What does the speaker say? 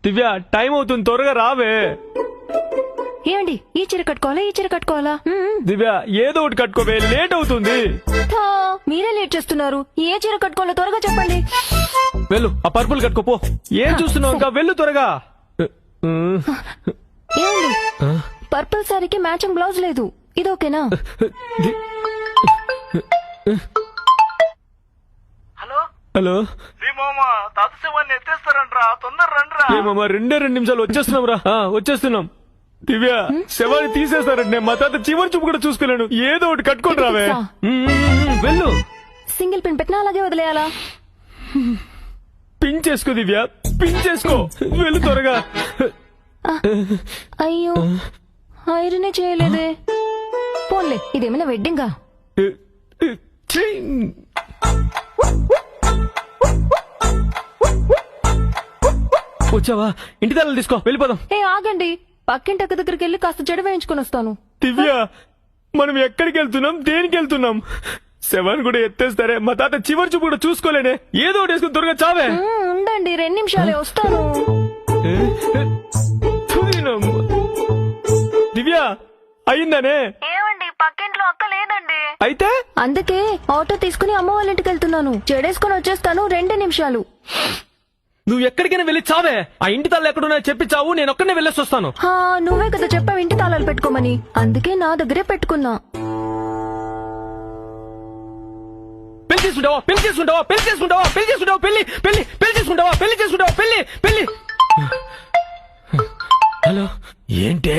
దివ్య time అవుతుంది, త్వరగా రావే. ఏమండి ఈ చీర కట్టుకోవాలా దివ్య ఏదో ఒకటి కట్టుకోవే, లేట్ అవుతుంది. మీరే లేట్ చేస్తున్నారు. ఏ చీర కట్టుకోవాలో త్వరగా చెప్పండి. వెళ్ళు, ఆ పర్పుల్ కట్టుకోపో. ఏం చూస్తున్నావు ఇంకా, వెళ్ళు త్వరగా. ఏమండి పర్పుల్ సారీకి మ్యాచింగ్ బ్లౌజ్ లేదు, ఇది ఓకేనా? హలో ఏమమ్మా 2 నిమిషాలు వచ్చేస్తున్నాం రా. వచ్చేస్తున్నాం. దివ్య శవాన్ని తీసేస్తారంటే మా తాత చివరి చూపు కూడా చూసుకోలేను. ఏదో ఒకటి కట్టుకొని రావే. వెళ్ళు. సింగిల్ పిన్ పెట్టినా అలాగే వదిలేయాలా? పిన్ చేసుకో దివ్య, పిన్ చేసుకో. వెళ్ళు త్వరగా. అయ్యో ఐరనే చేయలేదే. పోన్లే, ఇదేమైనా వెడ్డింగా? వచ్చావా? ఇంటి తల్లి తీసుకో, వెళ్ళిపోదాం. ఆగండి, పక్కింటి అక్క దగ్గరికి వెళ్ళి కాస్త జడ వేయించుకొని వస్తాను. దివ్య మనం ఎక్కడికి వెళ్తున్నాం, దేనికి వెళ్తున్నాం? శవాన్ని కూడా ఎత్తేస్తారే, మా తాత చివరి చూపు కూడా చూసుకోలేనే. ఏదో ఒకటి వేసుకుని త్వరగా చావే. ఉండండి 2 నిమిషాలే వస్తాను. దివ్య అయిందనే? ఏమండి పక్కింట్లో అక్క లేదండి. అయితే అందుకే ఆటో తీసుకుని అమ్మ వాళ్ళ ఇంటికి వెళ్తున్నాను. చెడేసుకుని వచ్చేస్తాను. 2 నిమిషాలు. నువ్వు ఎక్కడికైనా వెళ్ళి చావే. ఆ ఇంటి తాళ్ళు ఎక్కడున్నా చెప్పి చావు, నేను ఒక్కనే వెళ్ళేసి వస్తాను. నువ్వే కదా చెప్పావు ఇంటి తాళాలు పెట్టుకోమని, అందుకే నా దగ్గరే పెట్టుకున్నా. పెళ్లి చేసుకుంటావా, పెళ్లి చేసుకుంటావా, పెళ్లి చేసుకుంటావా, పెళ్లి చేసుకుంటావా, పెళ్లి పెళ్లి పెళ్లి చేసుకుంటావా, పెళ్లి చేసుకుంటావా, పెళ్లి పెళ్లి. హలో ఏంటే?